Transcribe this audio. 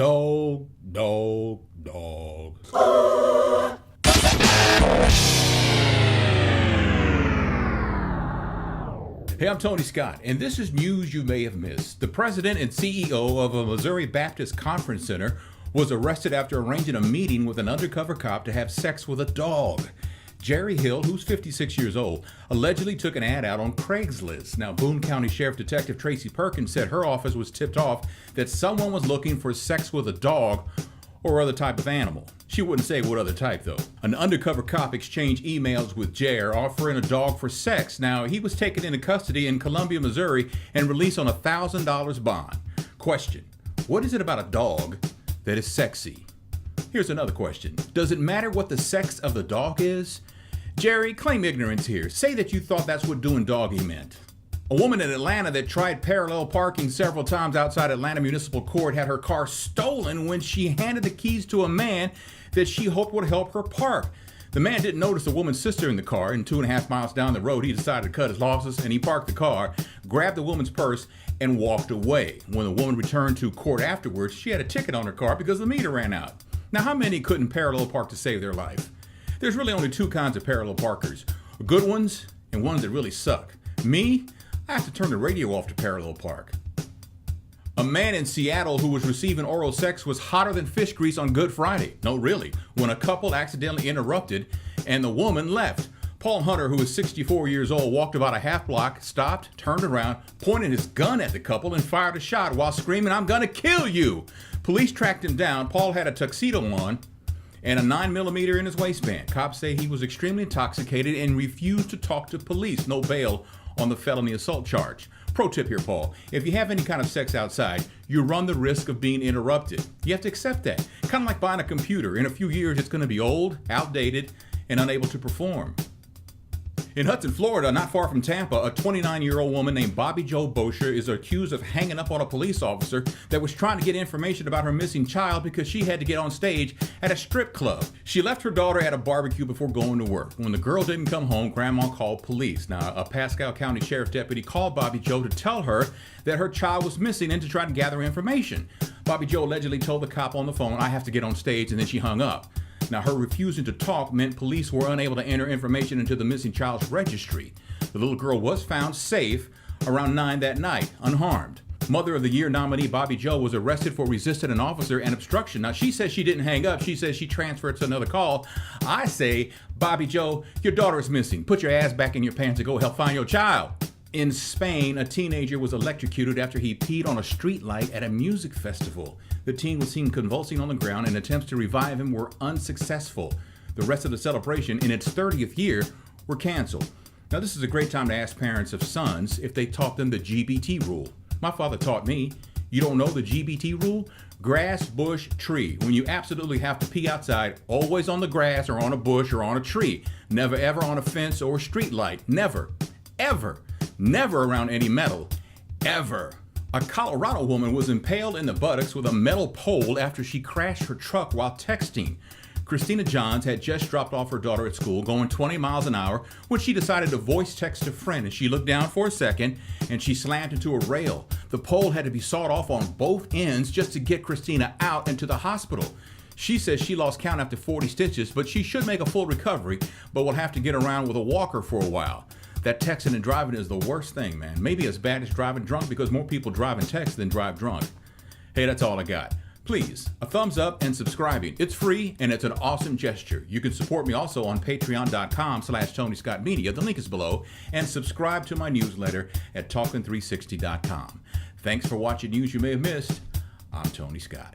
Dog, dog, dog. Hey, I'm Tony Scott, and this is news you may have missed. The president and CEO of a Missouri Baptist Conference Center was arrested after arranging a meeting with an undercover cop to have sex with a dog. Jerry Hill, who's 56 years old, allegedly took an ad out on Craigslist. Now, Boone County Sheriff Detective Tracy Perkins said her office was tipped off that someone was looking for sex with a dog or other type of animal. She wouldn't say what other type, though. An undercover cop exchanged emails with Jer offering a dog for sex. Now, he was taken into custody in Columbia, Missouri, and released on a $1,000 bond. Question: what is it about a dog that is sexy? Here's another question. Does it matter what the sex of the dog is? Jerry, claim ignorance here. Say that you thought that's what doing doggy meant. A woman in Atlanta that tried parallel parking several times outside Atlanta Municipal Court had her car stolen when she handed the keys to a man that she hoped would help her park. The man didn't notice the woman's sister in the car, and 2.5 miles down the road, he decided to cut his losses, and he parked the car, grabbed the woman's purse, and walked away. When the woman returned to court afterwards, she had a ticket on her car because the meter ran out. Now, how many couldn't parallel park to save their life? There's really only two kinds of parallel parkers: good ones and ones that really suck. Me, I have to turn the radio off to parallel park. A man in Seattle who was receiving oral sex was hotter than fish grease on Good Friday. No, really, when a couple accidentally interrupted and the woman left. Paul Hunter, who is 64 years old, walked about a half block, stopped, turned around, pointed his gun at the couple, and fired a shot while screaming, "I'm gonna kill you!" Police tracked him down. Paul had a tuxedo on and a 9mm in his waistband. Cops say he was extremely intoxicated and refused to talk to police. No bail on the felony assault charge. Pro tip here, Paul: if you have any kind of sex outside, you run the risk of being interrupted. You have to accept that. Kind of like buying a computer. In a few years, it's going to be old, outdated, and unable to perform. In Hudson, Florida, not far from Tampa, a 29-year-old woman named Bobby Jo Bosher is accused of hanging up on a police officer that was trying to get information about her missing child because she had to get on stage at a strip club. She left her daughter at a barbecue before going to work. When the girl didn't come home, Grandma called police. Now, a Pasco County Sheriff deputy called Bobby Jo to tell her that her child was missing and to try to gather information. Bobby Jo allegedly told the cop on the phone, "I have to get on stage," and then she hung up. Now, her refusing to talk meant police were unable to enter information into the missing child's registry. The little girl was found safe around 9 that night, unharmed. Mother of the Year nominee Bobby Jo was arrested for resisting an officer and obstruction. Now, she says she didn't hang up. She says she transferred to another call. I say, Bobby Jo, your daughter is missing. Put your ass back in your pants and go help find your child. In Spain, a teenager was electrocuted after he peed on a streetlight at a music festival. The teen was seen convulsing on the ground, and attempts to revive him were unsuccessful. The rest of the celebration, in its 30th year, were canceled. Now, this is a great time to ask parents of sons if they taught them the GBT rule. My father taught me. You don't know the GBT rule? Grass, bush, tree. When you absolutely have to pee outside, always on the grass or on a bush or on a tree. Never ever on a fence or a street light. Never, ever. Never around any metal, ever. A Colorado woman was impaled in the buttocks with a metal pole after she crashed her truck while texting. Christina Johns had just dropped off her daughter at school, going 20 miles an hour, when she decided to voice text a friend, and she looked down for a second and she slammed into a rail. The pole had to be sawed off on both ends just to get Christina out and to the hospital. She says she lost count after 40 stitches, but she should make a full recovery, but will have to get around with a walker for a while. That texting and driving is the worst thing, man. Maybe as bad as driving drunk, because more people drive and text than drive drunk. Hey, that's all I got. Please, a thumbs up and subscribing. It's free and it's an awesome gesture. You can support me also on patreon.com/TonyScottMedia. The link is below. And subscribe to my newsletter at talkin360.com. Thanks for watching news you may have missed. I'm Tony Scott.